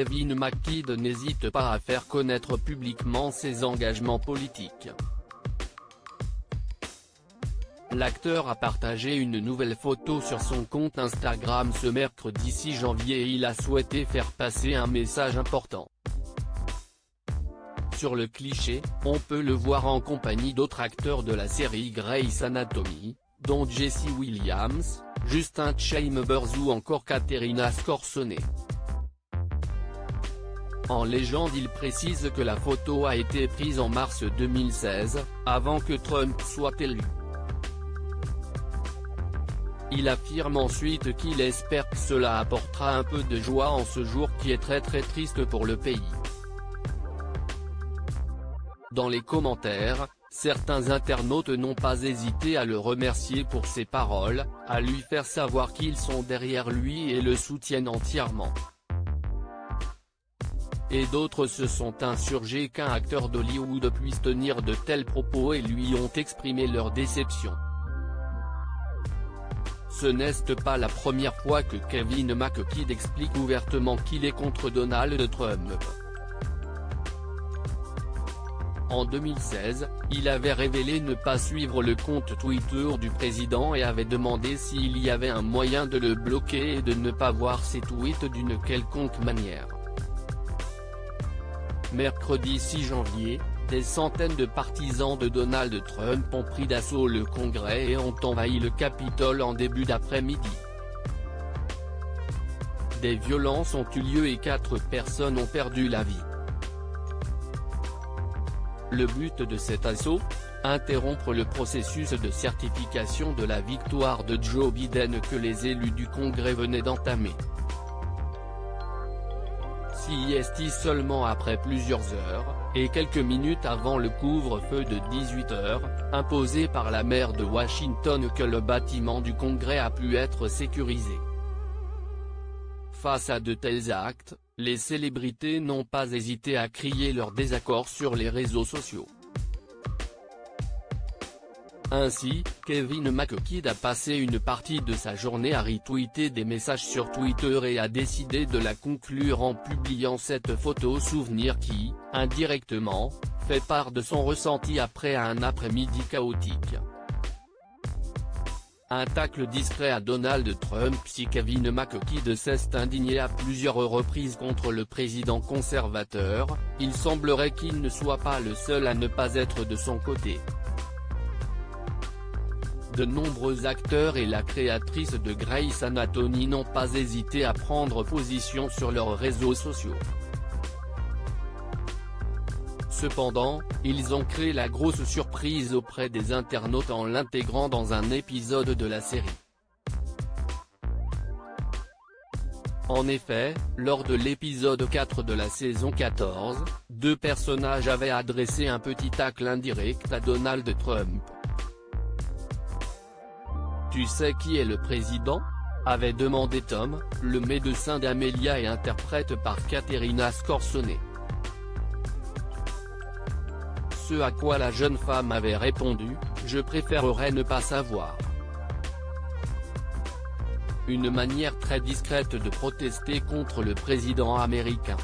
Kevin McKidd n'hésite pas à faire connaître publiquement ses engagements politiques. L'acteur a partagé une nouvelle photo sur son compte Instagram ce mercredi 6 janvier et il a souhaité faire passer un message important. Sur le cliché, on peut le voir en compagnie d'autres acteurs de la série Grey's Anatomy, dont Jesse Williams, Justin Chambers ou encore Caterina Scorsone. En légende, il précise que la photo a été prise en mars 2016, avant que Trump soit élu. Il affirme ensuite qu'il espère que cela apportera un peu de joie en ce jour qui est très triste pour le pays. Dans les commentaires, certains internautes n'ont pas hésité à le remercier pour ses paroles, à lui faire savoir qu'ils sont derrière lui et le soutiennent entièrement. Et d'autres se sont insurgés qu'un acteur d'Hollywood puisse tenir de tels propos et lui ont exprimé leur déception. Ce n'est pas la première fois que Kevin McKidd explique ouvertement qu'il est contre Donald Trump. En 2016, il avait révélé ne pas suivre le compte Twitter du président et avait demandé s'il y avait un moyen de le bloquer et de ne pas voir ses tweets d'une quelconque manière. Mercredi 6 janvier, des centaines de partisans de Donald Trump ont pris d'assaut le Congrès et ont envahi le Capitole en début d'après-midi. Des violences ont eu lieu et 4 personnes ont perdu la vie. Le but de cet assaut ? Interrompre le processus de certification de la victoire de Joe Biden que les élus du Congrès venaient d'entamer. CIST seulement après plusieurs heures, et quelques minutes avant le couvre-feu de 18h, imposé par la maire de Washington, que le bâtiment du Congrès a pu être sécurisé. Face à de tels actes, les célébrités n'ont pas hésité à crier leur désaccord sur les réseaux sociaux. Ainsi, Kevin McKidd a passé une partie de sa journée à retweeter des messages sur Twitter et a décidé de la conclure en publiant cette photo souvenir qui, indirectement, fait part de son ressenti après un après-midi chaotique. Un tacle discret à Donald Trump. Si Kevin McKidd s'est indigné à plusieurs reprises contre le président conservateur, il semblerait qu'il ne soit pas le seul à ne pas être de son côté. De nombreux acteurs et la créatrice de Grey's Anatomy n'ont pas hésité à prendre position sur leurs réseaux sociaux. Cependant, ils ont créé la grosse surprise auprès des internautes en l'intégrant dans un épisode de la série. En effet, lors de l'épisode 4 de la saison 14, 2 personnages avaient adressé un petit tacle indirect à Donald Trump. « Tu sais qui est le président ?» avait demandé Tom, le médecin d'Amelia et interprète par Caterina Scorsone. Ce à quoi la jeune femme avait répondu, « Je préférerais ne pas savoir ». Une manière très discrète de protester contre le président américain.